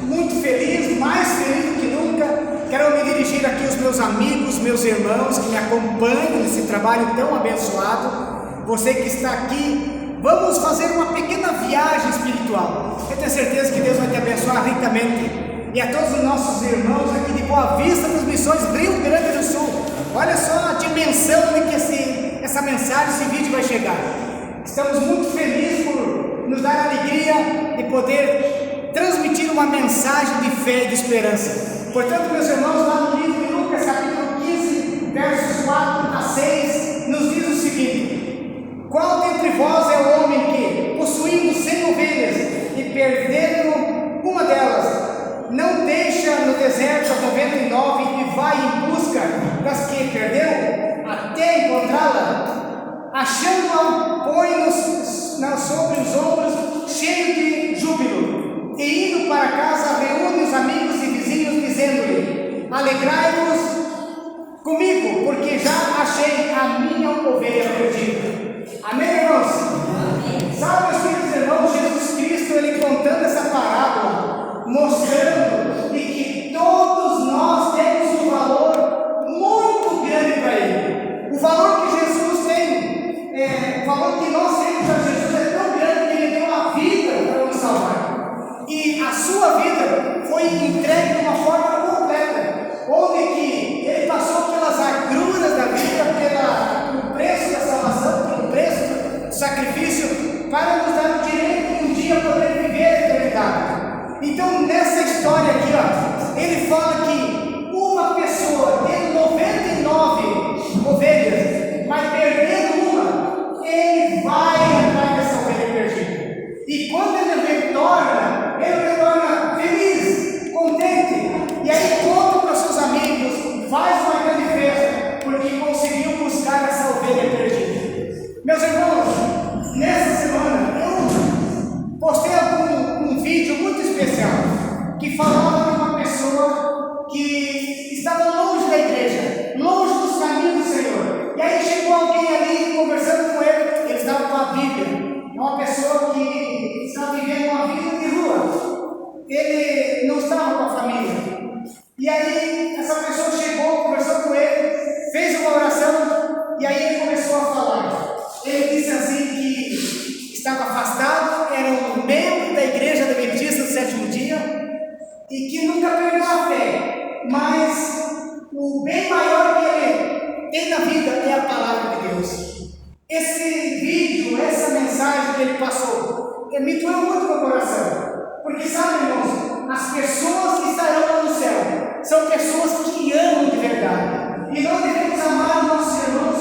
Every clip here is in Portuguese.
muito feliz, mais feliz do que nunca. Quero me dirigir aqui aos meus amigos, meus irmãos que me acompanham nesse trabalho tão abençoado. Você que está aqui, vamos fazer uma pequena viagem espiritual. Eu tenho certeza que Deus vai te abençoar ricamente. E a todos os nossos irmãos aqui de Boa Vista, das Missões Rio Grande do Sul. Olha só a dimensão de que essa mensagem, esse vídeo vai chegar. Estamos muito felizes por nos dar a alegria de poder transmitir uma mensagem de fé e de esperança. Portanto, meus irmãos, lá no livro de Lucas, capítulo 15, versos 4 a 6, nos diz o seguinte: qual dentre vós é o homem que, possuindo 100 ovelhas e perdendo uma delas, não deixa no deserto as 99 e vai em busca das que perdeu, até encontrá-la? Achando-a, põe-nos sobre os ombros, cheio de júbilo, e indo para casa, reúne os amigos e vizinhos, dizendo-lhe: alegrai-vos comigo, porque já achei a minha ovelha perdida. Amém, irmãos? Amém. Sabe, meus queridos irmãos, Jesus Cristo, ele contando essa parábola, mostrando de que todos nós temos um valor muito grande para Ele. O valor que Jesus tem, o valor que nós temos para Jesus é tão grande que Ele deu a vida para nos salvar. E a sua vida foi entregue de uma forma completa, onde que Ele passou pelas agruras da vida, pelo preço da salvação, pelo preço do sacrifício, para nos dar o direito de um dia poder viver a eternidade. Então, nessa história aqui, ó, ele fala que uma pessoa tem 99 ovelhas, mas perdendo uma, ele vai atrás dessa ovelha perdida. E quando ele retorna feliz, contente, e aí conta para os seus amigos, faz uma grande festa, porque conseguiu buscar essa ovelha perdida. Meus irmãos, nessa semana eu postei um vídeo muito especial, que falava de uma pessoa que estava longe da igreja, longe dos caminhos do Senhor. E aí chegou alguém ali conversando com ele estava com a Bíblia. É uma pessoa que estava vivendo uma vida de rua. Ele não estava com a família. E aí essa pessoa chegou, conversou com ele, fez uma oração, e aí ele começou a falar. Ele disse assim que estava afastado, era um membro da igreja adventista do sétimo dia, e que nunca perdeu a fé, mas o bem maior que ele tem na vida é a palavra de Deus. Esse vídeo, essa mensagem que ele passou, me doeu muito no coração, porque sabe, irmãos, as pessoas que estarão no céu são pessoas que amam de verdade, e nós devemos amar os nossos irmãos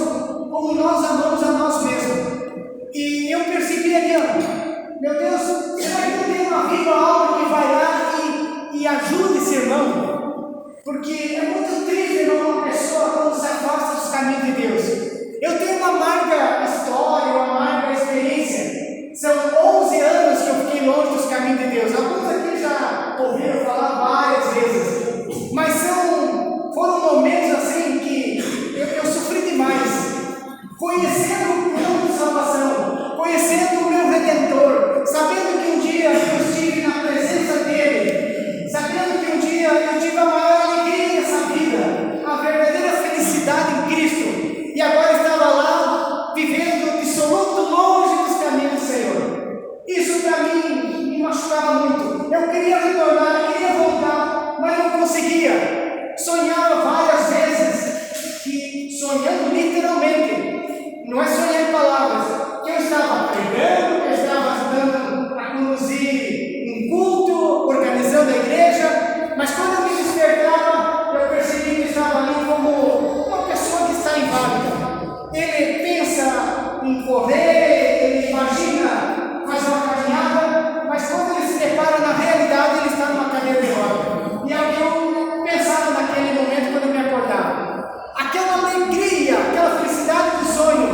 como nós amamos a nós mesmos. E eu percebi ali, ó, meu Deus, será que eu tenho uma vida alma que vai lá e ajude esse irmão? Porque é muito triste ver uma pessoa quando se afasta dos caminhos de Deus. Eu tenho uma amarga história, uma amarga experiência. São 11 anos que eu fiquei longe dos caminhos de Deus. Alguns aqui já ouviram falar várias vezes, mas foram momentos assim que eu sofri demais, conhecendo o plano de salvação, conhecendo o meu Redentor, sabendo que um dia eu estive na presença dele, sabendo que um dia eu tive a maior alegria dessa vida, a verdadeira felicidade em Cristo, e agora estava lá vivendo absoluto longe dos caminhos do Senhor. Isso para mim me machucava muito. Eu queria retornar, queria voltar, mas não conseguia. Sonhava várias vezes, e sonhando literalmente, não é sonhar em palavras, que eu estava pregando, que eu estava ajudando a conduzir um culto, organizando a igreja, mas quando eu me despertava, eu percebi que estava ali como uma pessoa que está inválida. Ele pensa em correr, ele imagina fazer uma caminhada, mas quando ele se depara na realidade, ele está numa cadeira de rodas. E é o que eu pensava naquele momento quando eu me acordava. Aquela alegria, aquela felicidade do sonho,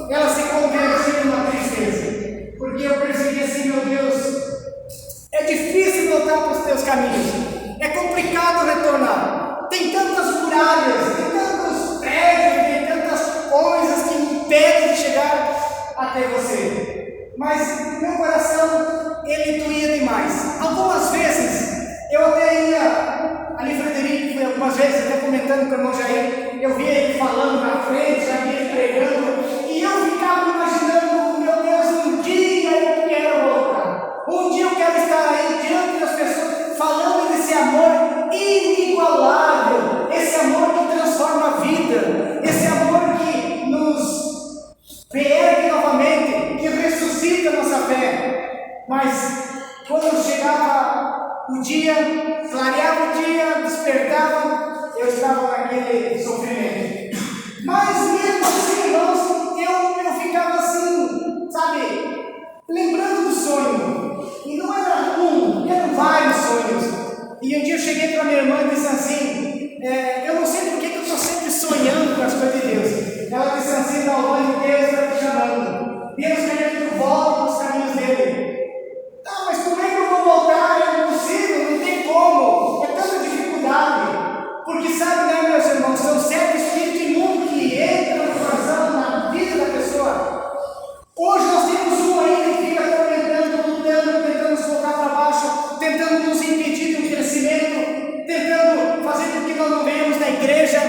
ela se convertiu numa tristeza, porque eu percebi assim, meu Deus, é difícil voltar para os teus caminhos, é complicado retornar, tem tantas muralhas, tem tantos prédios, tem tantas coisas que me impedem de chegar até você, mas meu coração, ele doía demais. Algumas vezes eu comentando com o irmão Jair, eu via ele falando na frente, já via ele pregando, e eu ficava imaginando, meu Deus, um dia eu quero voltar. Um dia eu quero estar aí diante das pessoas, falando desse amor inigualável, esse amor que transforma a vida, esse amor que nos reergue novamente, que ressuscita a nossa fé. Mas quando chegava o dia, clareava o dia, despertava, eu estava naquele sofrimento. Mas mesmo assim, irmãos, eu ficava assim, sabe, lembrando do sonho. E não era um, eram vários sonhos. E um dia eu cheguei para minha irmã e disse assim, eu não sei por que eu estou sempre sonhando com as coisas de Deus. Ela disse assim, não, Deus está te chamando. Deus quer que tu volte para os caminhos dele. Tá, mas como é que eu vou voltar? É impossível, não tem como. É tanta dificuldade. Porque sabe, né, meus irmãos, são certos espíritos imundos que entram no coração, na vida da pessoa. Hoje nós temos um aí que fica atormentando, lutando, tentando nos colocar para baixo, tentando nos impedir de um crescimento, tentando fazer com que nós não venhamos da igreja,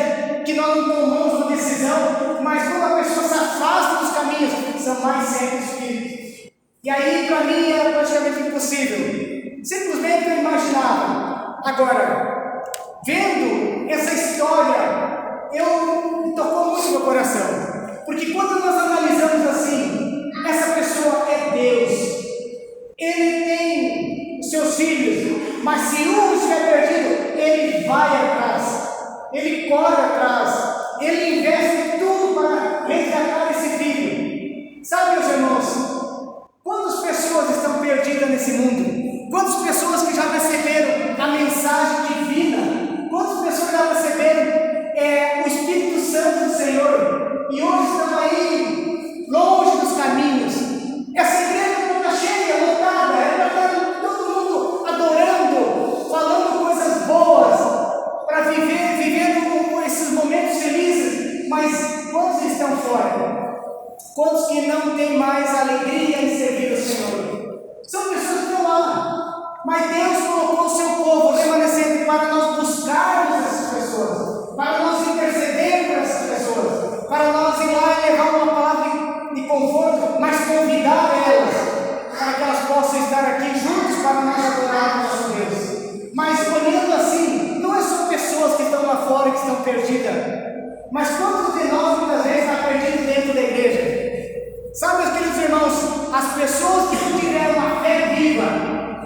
que nós não tomamos uma decisão, mas quando a pessoa se afasta dos caminhos, são mais certos espíritos. E aí, para mim, era praticamente impossível. Simplesmente eu imaginava. Agora, vendo essa história, me tocou muito meu coração. Porque quando nós analisamos assim, essa pessoa é Deus. Ele tem os seus filhos, mas se um estiver perdido, ele vai atrás. Ele corre atrás. Ele investe tudo para resgatar esse filho. Sabe, meus irmãos? Quantas pessoas estão perdidas nesse mundo? Quantas pessoas que já receberam a mensagem divina? Quantas pessoas já receberam o Espírito Santo do Senhor? E hoje estão aí, longe dos caminhos. Essa igreja não está cheia, lotada, ela está todo mundo adorando, falando coisas boas, para vivendo esses momentos felizes. Mas quantos estão fora? Quantos que não têm mais alegria em servir o Senhor? São pessoas que estão lá, mas Deus colocou o seu povo remanescente para nós buscarmos essas pessoas, para nós intercedermos por essas pessoas, para nós ir lá e levar uma palavra de conforto, mas convidar elas, para que elas possam estar aqui juntos para nós adorarmos nosso Deus. Mas olhando assim, não é só pessoas que estão lá fora que estão perdidas, mas quantos de nós muitas vezes estão perdidos dentro da igreja? Sabe, meus queridos irmãos, as pessoas que não tiveram uma fé viva,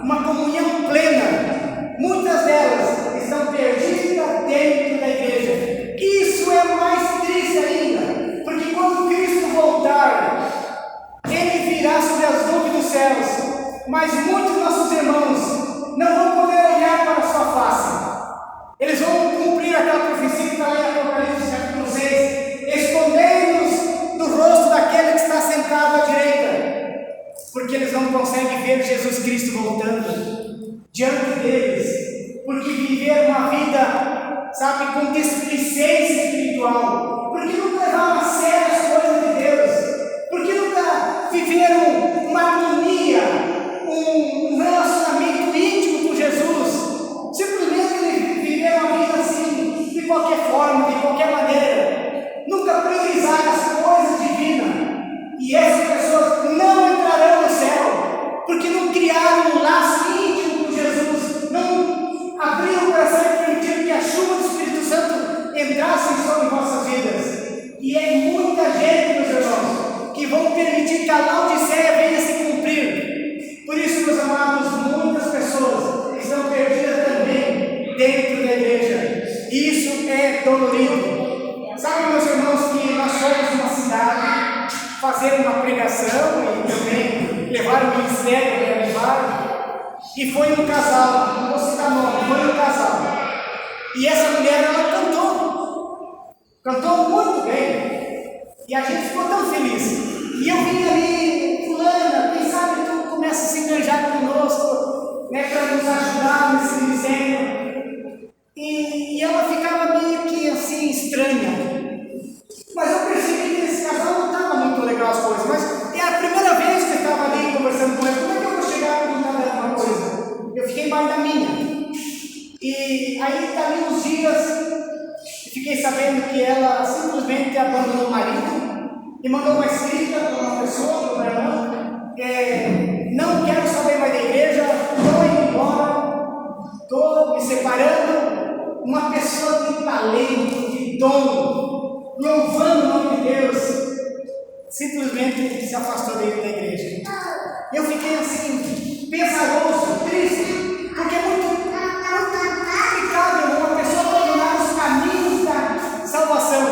uma comunhão plena, muitas delas estão perdidas dentro da igreja. Isso é mais triste ainda, porque quando Cristo voltar, Ele virá sobre as nuvens dos céus, mas muitos de nossos irmãos não vão poder olhar para a sua face. Eles vão cumprir aquela profecia que está lá em Apocalipse capítulo 6, escondendo-nos do rosto daquele que está sentado à direita, porque eles não conseguem ver Jesus Cristo voltando diante deles, porque viveram uma vida, sabe, com displicência espiritual, porque nunca levaram a sério as coisas de Deus, porque nunca viveram uma harmonia, um relacionamento íntimo com Jesus, simplesmente viveram a vida assim, de qualquer forma, de qualquer maneira, nunca priorizaram as coisas divinas. E essas pessoas não entrarão no céu, porque não criaram um laço íntimo com Jesus, não abriram o coração e permitiram que a chuva do Espírito Santo entrasse sobre vossas vidas. E é muita gente, meus irmãos, que vão permitir que a Laodiceia venha se cumprir. Por isso, meus amados, muitas pessoas estão perdidas também dentro da igreja. Isso é dolorido. Sabe, meus irmãos, que nós somos uma cidade, fazer uma pregação e também levar o ministério para levar. E foi um casal, não vou citar nome, foi um casal. E essa mulher, ela cantou muito bem. E a gente ficou tão feliz. E eu vim ali, fulana, quem sabe tu começa a se enganjar conosco, né, para nos ajudar nesse ministério. E ela ficava meio que assim, estranha. Mas eu percebi que esse casal não estava muito legal as coisas, mas é a primeira vez que eu estava ali conversando com ele. Como é que eu vou chegar a perguntar alguma coisa? Eu fiquei mais da minha. E aí, dali uns dias, Fiquei sabendo que ela simplesmente abandonou o marido e mandou uma escrita para uma pessoa, para uma irmã, não quero saber mais da igreja, estou indo embora, estou me separando. Uma pessoa de talento, de dom, louvando o nome de Deus, simplesmente se afastou da igreja. Eu fiquei assim, pesaroso, triste, porque é muito complicado uma pessoa abandonar os caminhos da salvação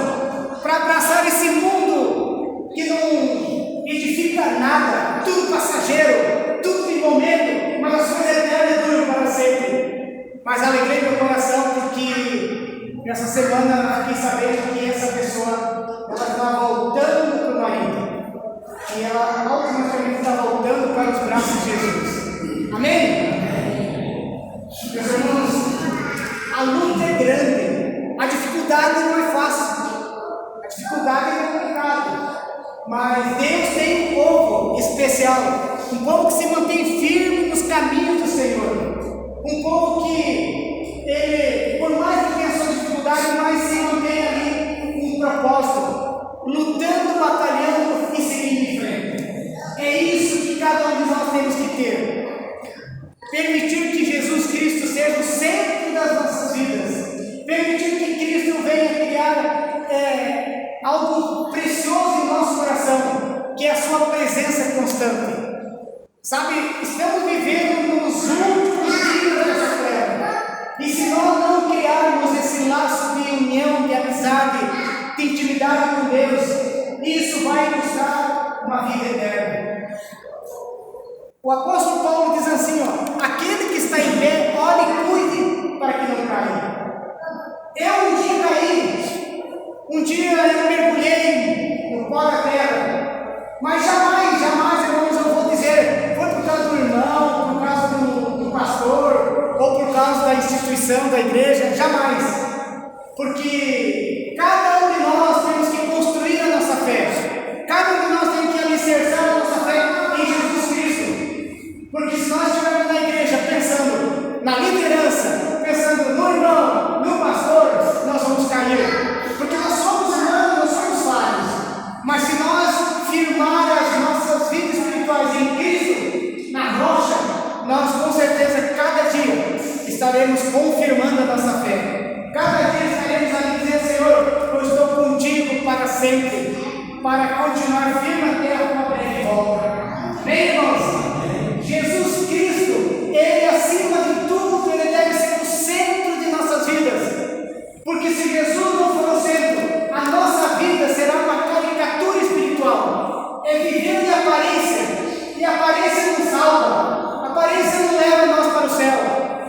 para abraçar esse mundo que não edifica nada, tudo passageiro, tudo de momento, mas as coisas eternas duram para sempre. Mas alegrei meu coração porque essa semana fiquei sabendo que essa pessoa ela está voltando para o marido e ela automaticamente está voltando para os braços de Jesus. Amém? Meus irmãos, a luta é grande, a dificuldade não é fácil, a dificuldade é complicada, mas Deus tem um povo especial, um povo que se mantém firme nos caminhos do Senhor. Um povo que, ele, por mais que tenha sua dificuldade, mas se mantém ali com um propósito, lutando, batalhando e seguindo em frente. É isso que cada um de nós temos que ter. Permitir que Jesus Cristo seja o centro das nossas vidas. Permitir que Cristo venha criar algo precioso em nosso coração, que é a sua presença constante. Sabe, estamos vivendo nos últimos dias dessa terra. E se nós não criarmos esse laço de união, de amizade, de intimidade com Deus, isso vai nos dar uma vida eterna. O apóstolo Paulo diz assim, aquele que está em pé, ore e cuide para que não caia. Eu um dia caí, um dia eu mergulhei no pó da terra, mas jamais, irmãos, eu vou dizer, foi por causa do irmão, por causa do pastor, ou por causa da instituição, da igreja, jamais. Porque cada um de nós temos que construir a nossa fé. Cada um de nós tem que alicerçar a nossa fé em Jesus Cristo. Porque se nós estivermos na igreja pensando na liderança, pensando no irmão, no pastor, nós vamos cair. Porque nós somos humanos, nós somos falhos. Mas se nós firmar as nossas vidas espirituais em Cristo, na rocha, nós com certeza cada dia estaremos confirmando a nossa fé. Cada dia estaremos ali dizendo, Senhor, eu estou contigo para sempre, para continuar firme até a tua breve volta. Bem, irmãos, Jesus Cristo, Ele acima de tudo, Ele deve ser o centro de nossas vidas. Porque se Jesus não for o centro, a nossa vida será uma caricatura espiritual. É viver de aparência, e a aparência não salva, a aparência não leva nós para o céu,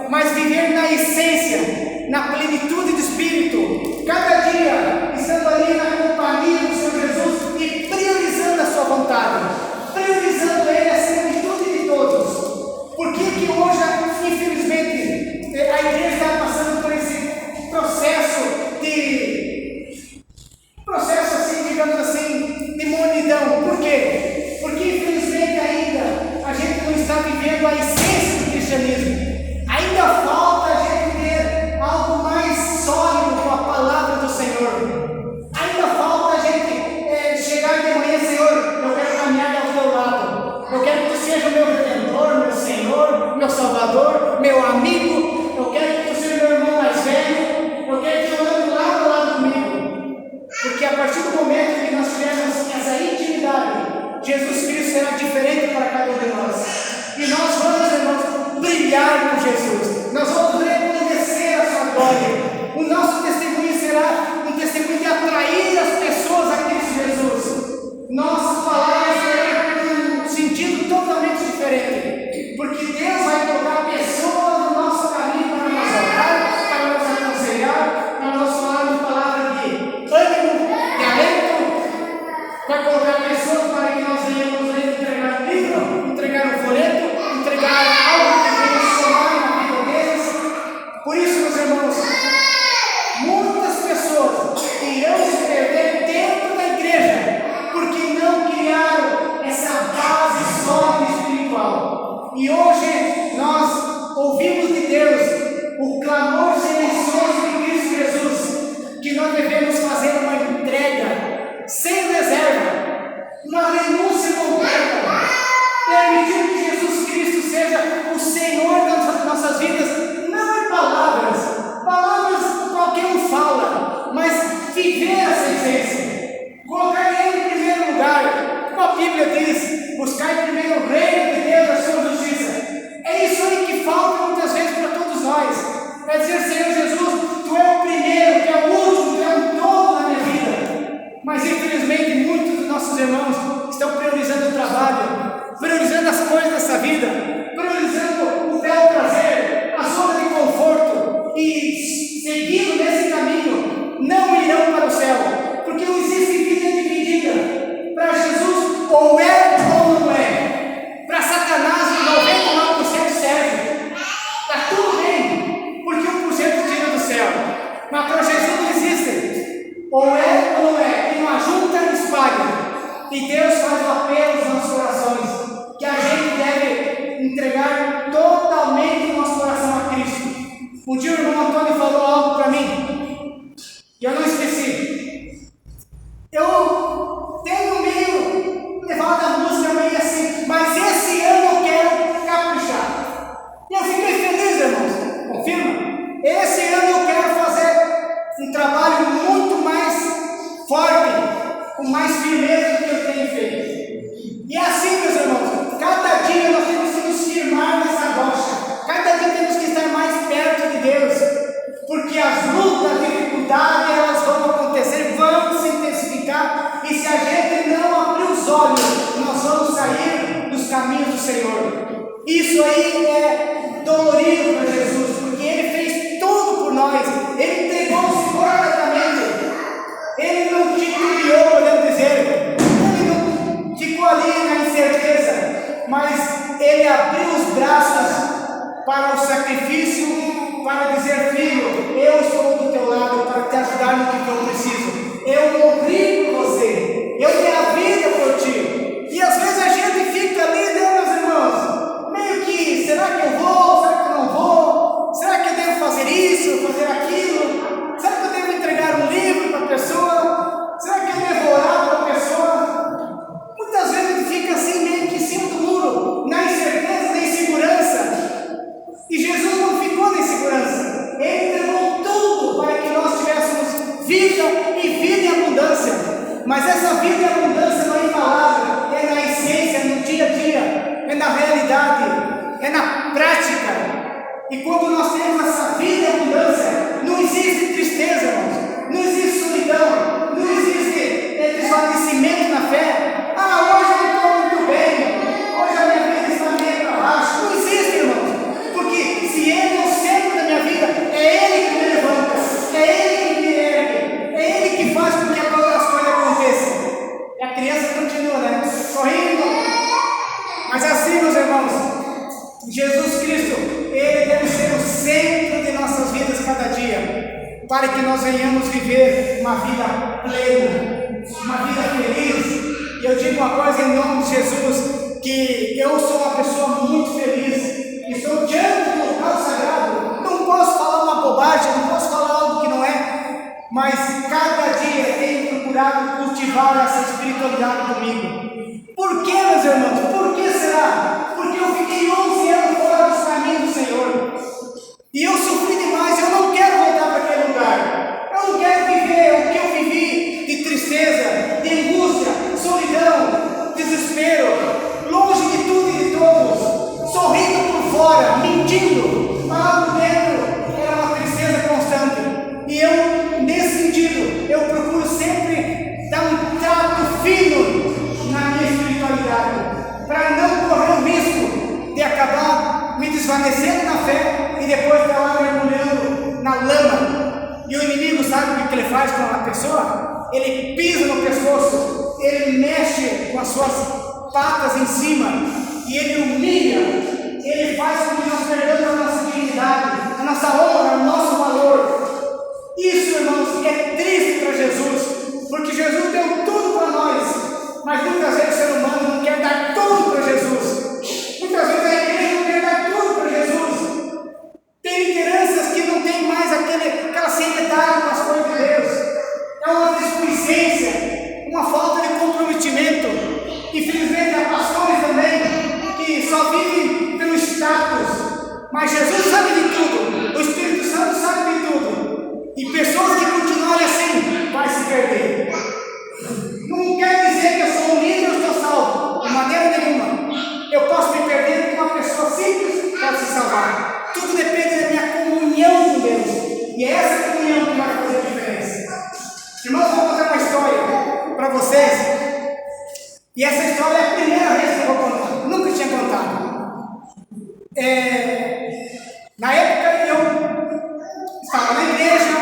mas viver na essência, na plenitude do Espírito, cada dia estando ali na companhia do Senhor Jesus e priorizando a sua vontade, priorizando Ele acima de tudo e de todos. Por que que hoje, infelizmente, a igreja está passando por esse processo assim, digamos assim, de mornidão? Por quê? Porque infelizmente ainda a gente não está vivendo a essência do cristianismo. Ainda falta a gente ter algo mais sólido com a palavra do Senhor. Ainda falta a gente chegar de manhã, Senhor, eu quero caminhar ao teu lado. Eu quero que tu seja o meu Redentor, meu Senhor, meu Salvador, meu amigo. Eu quero que tu seja meu irmão mais velho. Eu quero que tu ande lado a lado comigo. Porque a partir do momento que nós tivermos essa intimidade, Jesus Cristo será diferente para cada um de nós. E nós vamos, irmãos, brilhar com Jesus. Nós vamos reconhecer a sua glória. O nosso testemunho será um testemunho de atrair as pessoas a Cristo Jesus. Nossas palavras terão um sentido totalmente diferente. Porque Deus vai colocar pessoas no nosso caminho para nos orar, para nos aconselhar, para nos falar de palavra de ânimo, de alento. Vai colocar pessoas para que nós venhamos entregar um livro, entregar um folheto, entregar algo que venha somar na vida deles. Por isso, meus irmãos, muitas pessoas irão se perder dentro da igreja porque não criaram essa base sólida espiritual. E hoje nós ouvimos de Deus o clamor silencioso de Cristo Jesus, que nós devemos fazer uma entrega sem reserva, uma renúncia completa, permitir que Jesus Cristo seja o Senhor das nossas vidas, não em palavras qualquer um fala, mas viver essa essência, colocar Ele em primeiro lugar, como a Bíblia diz, buscar em primeiro o reino de Deus, a sua justiça. É isso aí que falta muitas vezes para todos nós, é dizer: Senhor Jesus, Tu é o primeiro, Tu é o último, Tu é o todo na minha vida. Mas infelizmente muitos dos nossos irmãos estão priorizando o trabalho, priorizando as coisas dessa vida, priorizando o bel prazer, a zona de conforto, e seguindo nesse caminho não irão para o céu, porque não existe vida dividida. Para Jesus ou é ou não é. Para Satanás 99% serve, está tudo bem, porque 1% tira do céu. Mas para Jesus não existe ou é ou não é. Quem não ajunta, espalha. E Deus faz o apelo nos nossos corações, que a gente deve entregar totalmente o nosso coração a Cristo. Um dia o irmão Antônio falou algo para mim, e eu não esqueci. Eu tenho meio levado a música meio assim, mas esse ano eu quero caprichar. E eu fiquei feliz, irmãos, confirma? Esse ano eu quero fazer um trabalho muito mais forte, com mais firmeza do que eu tenho feito. E é assim, meus irmãos, cada dia nós temos que nos firmar nessa rocha, cada dia temos que estar mais perto de Deus, porque as lutas, as dificuldades, elas vão acontecer, vão se intensificar, e se a gente não abrir os olhos, nós vamos sair dos caminhos do Senhor. Isso aí é dolorido para Jesus, porque Ele fez tudo por nós, Ele entregou-se completamente. Ele não te criou, podemos dizer, Ele não ficou ali na incerteza, mas Ele abriu os braços para o sacrifício, para dizer: filho, eu estou do teu lado para te ajudar no que eu preciso. Eu morri por você, eu dei a vida por ti. E às vezes a gente fica ali, né, meus irmãos, meio que: será que eu vou? Será que eu não vou? Será que eu devo fazer isso, fazer aquilo? Será que eu devo entregar um livro para a pessoa? Será que eu devo orar para a pessoa? Muitas vezes a gente fica assim, meio que em cima do muro, na incerteza, na insegurança. E Jesus não ficou na insegurança, Ele entregou tudo para que nós tivéssemos vida e vida em abundância. Mas essa vida em abundância não é em palavra, é na essência, no dia a dia, é na realidade, é na prática. E quando nós temos essa vida em abundância, não existe tristeza, irmãos, não existe solidão, não existe desvanecimento na fé. Ah, hoje eu não estou muito bem, hoje a minha vida está meio para baixo. Não existe, irmãos. Porque se Ele é o centro da minha vida, é Ele que me levanta, é Ele que me ergue, é Ele que faz com que as coisas aconteçam. E a criança continua, né? Sorrindo. Mas assim, meus irmãos, Jesus Cristo, Ele deve ser o centro de nossas vidas cada dia, para que nós venhamos viver uma vida plena, uma vida feliz. E eu digo uma coisa em nome de Jesus, que eu sou uma pessoa muito feliz. Estou diante do local sagrado, não posso falar uma bobagem, não posso falar algo que não é, mas cada dia tenho procurado cultivar essa espiritualidade comigo. Por que, meus irmãos? Por que será? Porque eu fiquei 11 anos fora dos caminhos do Senhor, e eu sofri demais. Eu não quero voltar para aquele lugar, eu não quero viver o que eu vivi de tristeza, de angústia, solidão, desespero, longe de tudo e de todos, sorrindo por fora, mentindo, mas lá por dentro era uma tristeza constante. E eu, nesse sentido, eu procuro sempre dar um trato fino na minha espiritualidade, para não correr o risco de acabar me desvanecendo na fé e depois estar lá mergulhando na lama. E o inimigo sabe o que ele faz com a pessoa? Ele pisa no pescoço, ele mexe com as suas patas em cima e ele humilha, ele faz com que nós perdamos a nossa dignidade, a nossa honra, o nosso valor. Isso, irmãos, é triste para Jesus, porque Jesus deu tudo para nós, mas muitas vezes o ser humano não quer dar tudo para Jesus. Muitas vezes a igreja não quer dar tudo para Jesus. Tem lideranças que não tem mais aquela seriedade com as coisas de Deus. abençoar. Tudo depende da minha comunhão com Deus. E é essa comunhão que vai fazer a diferença. Irmãos, vou contar uma história para vocês. E essa história é a primeira vez que eu vou contar. Nunca tinha contado. Na época eu estava na igreja,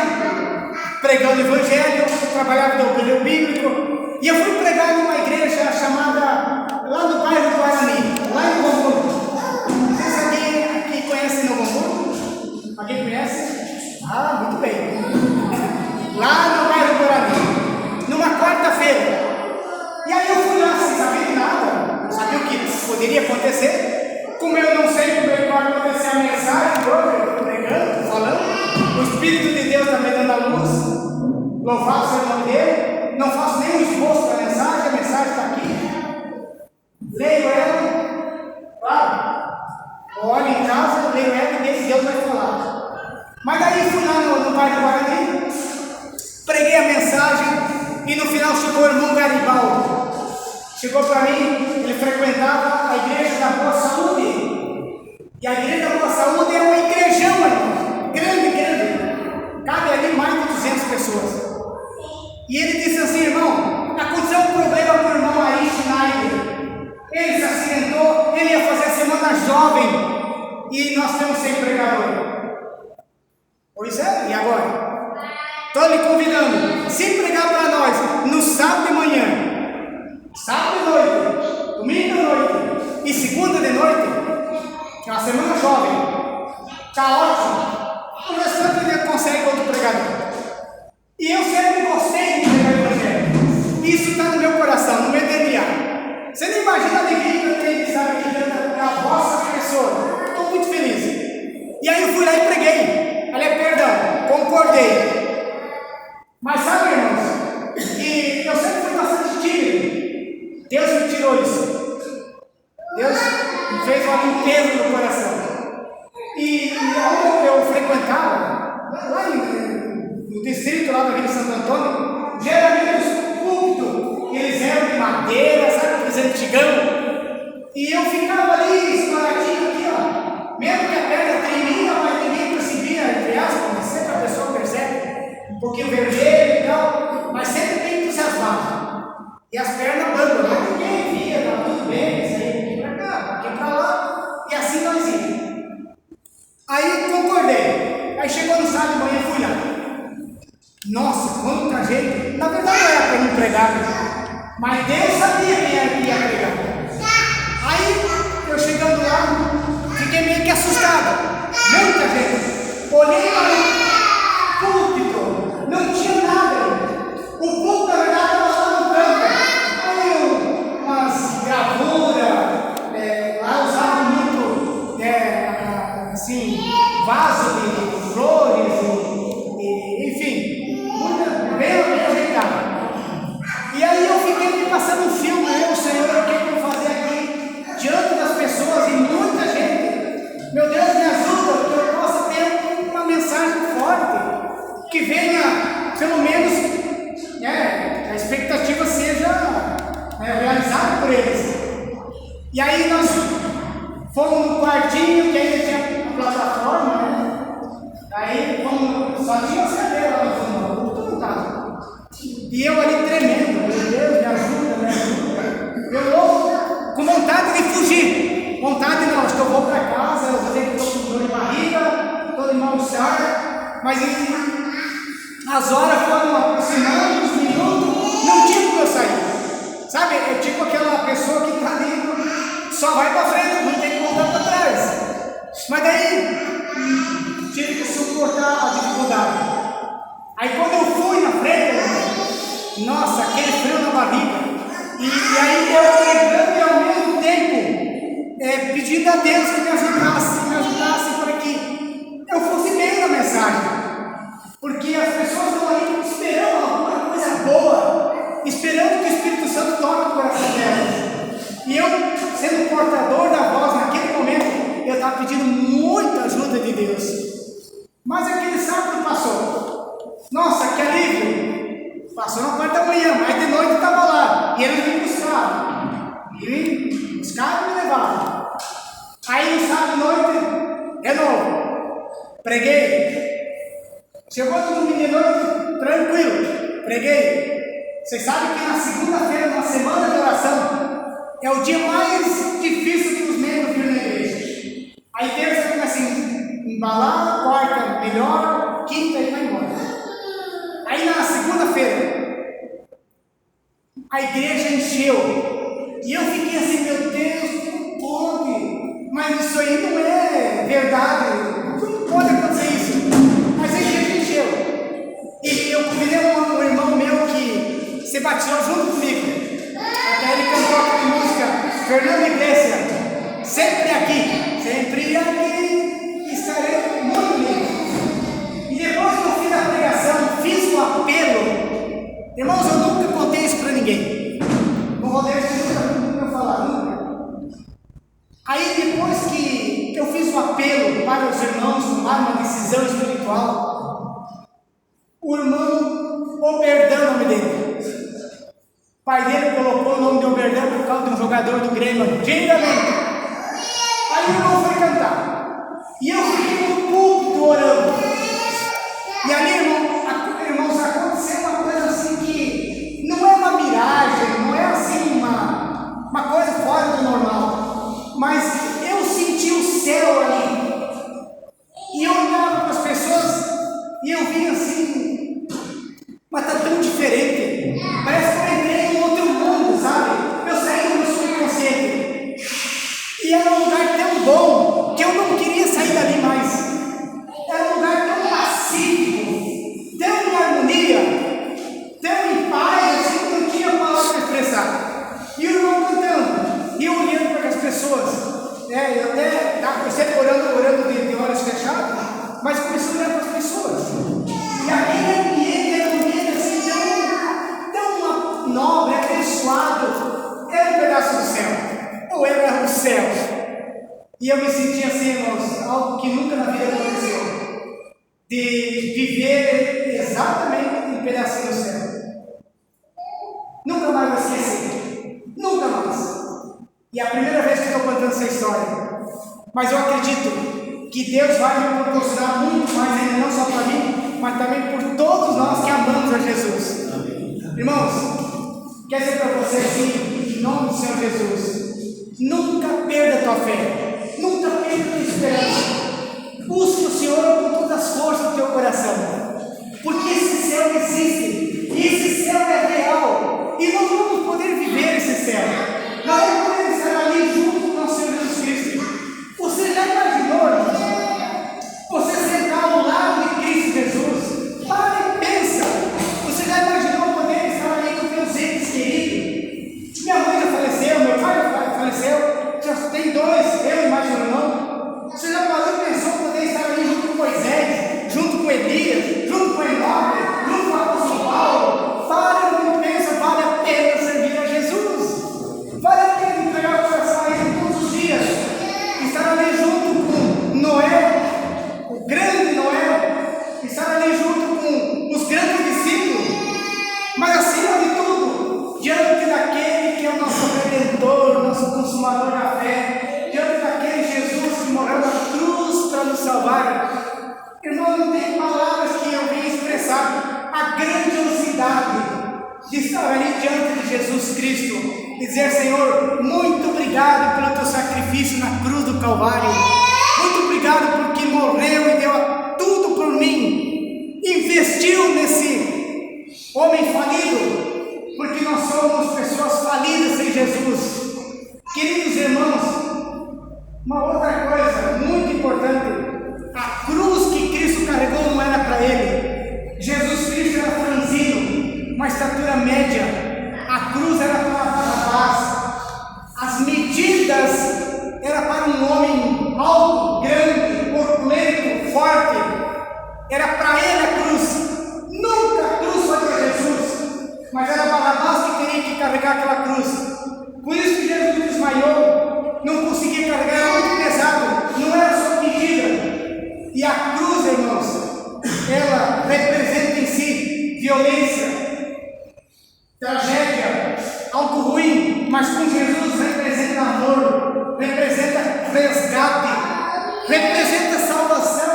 pregando o evangelho, trabalhava no período bíblico. E eu fui pregar numa igreja chamada, lá no bairro do Guarani, lá em Novo Hamburgo. Vocês aqui conhecem Novo Hamburgo? Alguém conhece? Ah, muito bem. Lá no bairro do Guarani, numa quarta-feira. E aí eu fui lá sem saber de nada, não sabia o que poderia acontecer. Como eu não sei como é que vai acontecer a mensagem, eu estou pregando, falando, o Espírito de Deus está me dando a luz, louvado seja o nome dele, não faço nenhum esforço para a mensagem está aqui, leio ela, claro, olho em casa, leio ela e Deus vai falar. Mas daí fui lá no bairro do Guarani, preguei a mensagem e no final chegou o irmão Garibaldi. Chegou para mim, ele frequentava a igreja da Boa Saúde. E a igreja da Boa Saúde é uma igrejão, irmão, grande. Cabe ali mais de 200 pessoas. E ele disse assim, irmão, aconteceu um problema com o irmão Ari Schneider. Ele se acidentou, ele ia fazer a semana jovem. E nós temos sem pregador. Pois é, e agora? Estou lhe convidando, se pregar para nós no sábado de manhã, sábado de noite, domingo de noite e segunda de noite, que é uma semana jovem, está ótimo. O restante ele consegue outro pregador. E eu sempre gostei de pregar o evangelho. Isso está no meu coração, no meu DNA. Você não imagina a alegria que eu tenho de estar aqui diante da vossa pessoa. Estou muito feliz. E aí eu fui lá e preguei. Perdão, concordei. Mas sabe, irmãos, que eu sempre fui bastante tímido. Deus me tirou isso. Deus me fez uma limpeza no coração. E onde eu frequentava, lá no distrito lá do Rio de Santo Antônio, geralmente os púlpitos, eles eram de madeira, sabe, aqueles antigão. E eu ficava ali, escoradinho aqui, ó. Mesmo que a perna tremia, mas ninguém percebia, entre aspas, mas sempre a pessoa percebe. Um pouquinho vermelho e tal, mas sempre bem entusiasmado. E as pernas bandam, mas ninguém via, estava tudo bem, isso aí, aqui para cá, aqui para lá, e assim nós íamos. Aí concordei, aí chegou no sábado de manhã, fui lá. Nossa, quanta gente, na verdade não era para mim pregar, mas Deus sabia quem era que ia pregar. Aí eu chegando lá, fiquei meio que assustado, muita gente, olhei para o púlpito, não tinha nada. O púlpito, na verdade, estava lá no canto. Aí umas gravuras, lá usavam muito, assim, vaso de flores, enfim, bem ajeitado. E aí eu fiquei me passando um filme, Senhor, o que eu vou fazer aqui diante das pessoas e muita gente. Meu Deus, me ajuda, que eu possa ter uma mensagem forte, que venha, pelo menos, a expectativa seja realizada por eles. E aí nós fomos no quartinho, que ainda tinha a plataforma, né? Aí fomos, só tinha as cadeiras lá no fundo, tudo no caso. E eu ali tremendo, meu Deus, me ajuda. Eu louco, com vontade de fugir. Vontade não, acho que eu vou para casa, eu vou ter que estou com dor de barriga, estou de mal-estar, mas as horas foram aproximando, os minutos, não tinha como eu sair. Sabe, eu tipo aquela pessoa que está ali, só vai para frente, não tem que voltar para trás. Mas daí, tive que suportar a dificuldade. Aí quando eu fui na frente, nossa, aquele frio na barriga. E aí eu pregando e ao mesmo tempo pedindo a Deus que me ajudasse para que eu fosse bem na mensagem. Porque as pessoas estão ali esperando alguma coisa boa, esperando que o Espírito Santo toque o coração delas. E eu, sendo portador da voz naquele momento, eu estava pedindo muita ajuda de Deus. Mas aquele sábado passou. Nossa, que alívio! Passou na quarta da manhã, mas de noite estava lá. E eles me buscaram. E me buscaram e me levaram. Aí no sábado à noite, eu preguei. Chegou no domingo de noite, tranquilo, preguei. Vocês sabem que na segunda-feira, na semana de oração, é o dia mais difícil que os membros virem na igreja. Aí terça fica assim, embalar, quarta melhor, quinta e vai embora. Aí na segunda-feira, a igreja encheu. E eu fiquei assim, meu Deus, como pode? Mas isso aí não é verdade. Como pode acontecer isso? Mas a igreja encheu. E eu convidei um irmão meu que se batizou junto comigo. Até ele cantou aquela música, Fernando Iglesias, sempre aqui, estarei muito bem. E depois que eu fiz a pregação, fiz o apelo. Irmãos, eu nunca contei isso para ninguém. O Rodrigo nunca falar, nunca. Aí depois que eu fiz o apelo para os irmãos tomar uma decisão espiritual, o irmão Oberdão, o nome dele. O pai dele colocou o nome de Oberdão por causa de um jogador do Grêmio, antigamente. Aí o irmão foi cantar. E eu fiquei no púlpito orando. E ali, irmãos, aconteceu uma coisa assim que não é uma miragem, não é assim uma coisa fora do normal. Mas eu senti o céu ali. E eu olhava para as pessoas e eu via assim, mas está tão diferente. Parece que eu entrei em outro mundo, sabe? Eu saí do meu subconsciente. E era um lugar tão bom que eu não queria sair dali mais. Era um lugar tão pacífico, tão em harmonia, tão em paz, assim que não tinha palavra para expressar. E o irmão cantando, e eu olhando para as pessoas. Eu até estava sempre orando de olhos fechados, mas comecei a olhar para as pessoas. E aquele ambiente era um ambiente assim tão nobre, abençoado. Era um pedaço do céu, ou era o céu. E eu me sentia assim, irmãos, algo que nunca na vida aconteceu. De viver exatamente um pedacinho do céu. Nunca mais vou esquecer. Nunca mais. E é a primeira vez que estou contando essa história. Mas eu acredito que Deus vai me proporcionar muito mais ainda, não só para mim, mas também por todos nós que amamos a Jesus. Amém. Irmãos, quero dizer para vocês assim, em nome do Senhor Jesus, nunca perda a tua fé, nunca perda a tua esperança. Busque o Senhor com todas as forças do teu coração, porque esse céu existe, e esse céu é real, e nós vamos poder viver esse céu. Nós vamos poder estar ali junto com o nosso Senhor Jesus Cristo. Você já imaginou, irmãos? Você sentar ao lado de Cristo Jesus? Para e pensa. Você já imaginou poder estar ali com meus entes queridos? Minha mãe já faleceu, meu pai já faleceu, já tem dois, eu e mais um irmão. Você já pensou poder estar ali junto com Moisés, junto com Elias, junto com Enoque, junto com o apóstolo Paulo? Para e pensa, vale a pena servir a Jesus. Vale a pena entregar o coração a Ele todos os dias. Estar ali junto com Noé, o grande Noé. Estar ali junto com os grandes discípulos. Mas acima de tudo, diante daquele que é o nosso Redentor, nosso Consumador da fé, diante daquele Jesus que morreu na cruz para nos salvar. Irmão, não tem palavras que eu venha expressar a grandiosidade de estar ali diante de Jesus Cristo e dizer: Senhor, muito obrigado pelo teu sacrifício na cruz do Calvário, muito obrigado porque morreu e deu tudo por mim, investiu nesse homem falido, porque nós somos pessoas falidas em Jesus. Queridos irmãos, uma outra coisa muito importante: a cruz que Cristo carregou não era para ele. Jesus Cristo era franzino, uma estatura média. A cruz era para Barrabás. As medidas era para um homem alto, grande, corpulento, forte. Era para ele a cruz. Nunca a cruz foi para Jesus, mas era Barrabás que teria que carregar aquela cruz. Por isso que Jesus desmaiou, não conseguia carregar, era muito pesado, não era sua medida. E a cruz, irmãos, ela representa em si violência, tragédia, algo ruim, mas com Jesus representa amor, representa resgate, representa salvação.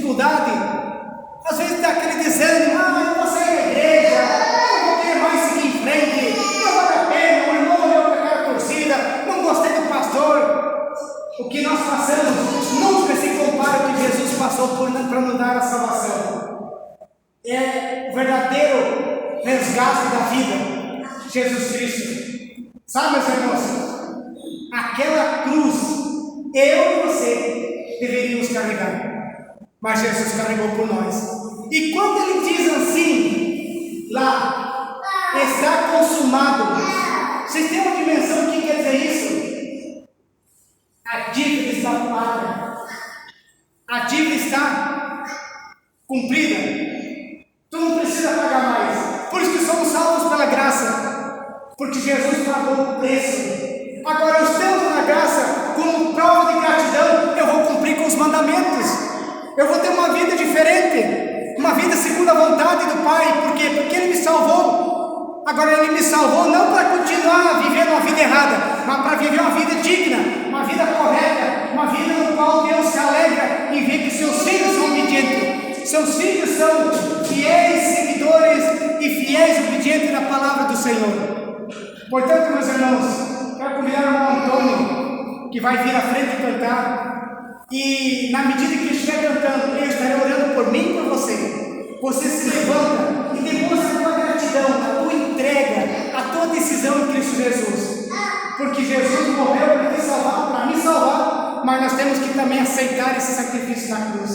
dificuldade, às vezes dá aquele desânimo, eu vou sair da igreja, eu não vou querer mais seguir em frente, não vale a pena, o irmão olhou para aquela torcida, não gostei do pastor. O que nós passamos nunca se compara ao que Jesus passou para nos dar a salvação. É o verdadeiro resgate da vida, Jesus Cristo. Sabe, meus irmãos, aquela cruz, eu e você deveríamos carregar, mas Jesus carregou por nós. E quando ele diz assim, lá, está consumado, vocês têm uma dimensão do que quer dizer isso? A dívida está paga, a dívida está cumprida, tu não precisa pagar mais. Por isso que somos salvos pela graça, porque Jesus pagou o preço. Agora, estando na graça, como prova de gratidão, eu vou cumprir com os mandamentos, eu vou ter uma vida diferente, uma vida segundo a vontade do Pai. Por quê? Porque Ele me salvou. Agora Ele me salvou não para continuar vivendo uma vida errada, mas para viver uma vida digna, uma vida correta, uma vida no qual Deus se alegra em ver que seus filhos são obedientes, seus filhos são fiéis seguidores e fiéis obedientes da palavra do Senhor. Portanto, meus irmãos, quero convidar o irmão Antônio, que vai vir à frente cantar, e na medida que ele estiver cantando, eu estarei orando por mim e por você. Você se levanta e demonstra a tua gratidão, a tua entrega, a tua decisão em Cristo Jesus. Porque Jesus morreu para te salvar, para me salvar, mas nós temos que também aceitar esse sacrifício na cruz.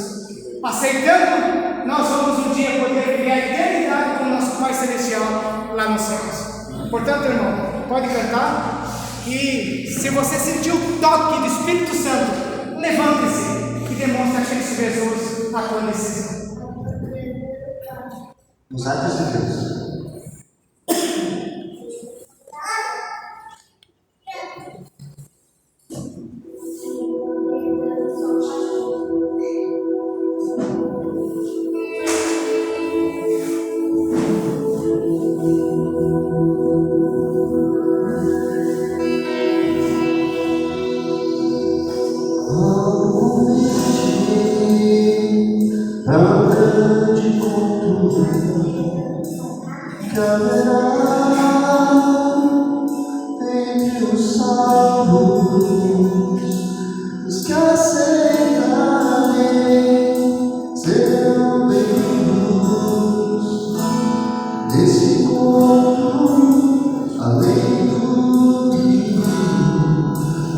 Aceitando, nós vamos um dia poder viver a eternidade com o nosso Pai Celestial lá nos céus. Portanto, irmão, pode cantar. E se você sentiu o toque do Espírito Santo, levante-se e demonstre a Cristo Jesus a tua decisão. Os atos de Deus.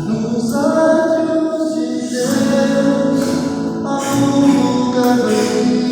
Nos atos de Deus, há um lugar bem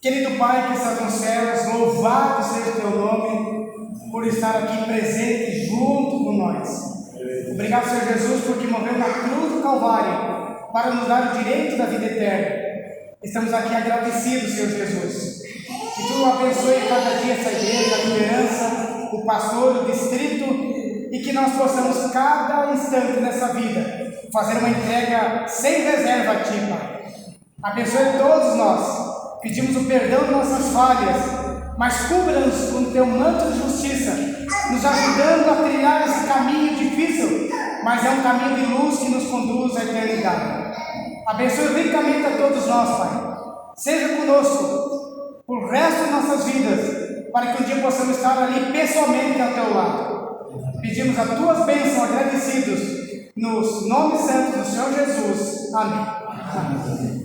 Querido Pai que estás nos céus, louvado seja o teu nome por estar aqui presente junto com nós. Obrigado, Senhor Jesus, porque morreu na cruz do Calvário para nos dar o direito da vida eterna. Estamos aqui agradecidos, Senhor Jesus. Que Tu abençoe cada dia essa igreja, a liderança, o pastor, o distrito, e que nós possamos cada instante nessa vida fazer uma entrega sem reserva a Ti, Pai. Abençoe todos nós. Pedimos o perdão de nossas falhas, mas cubra-nos com o Teu manto de justiça, nos ajudando a trilhar esse caminho difícil, mas é um caminho de luz que nos conduz à eternidade. Abençoe ricamente a todos nós, Pai. Seja conosco por resto de nossas vidas, para que um dia possamos estar ali pessoalmente ao Teu lado. Pedimos as Tuas bênçãos agradecidos, nos nomes santos do Senhor Jesus. Amém. Amém.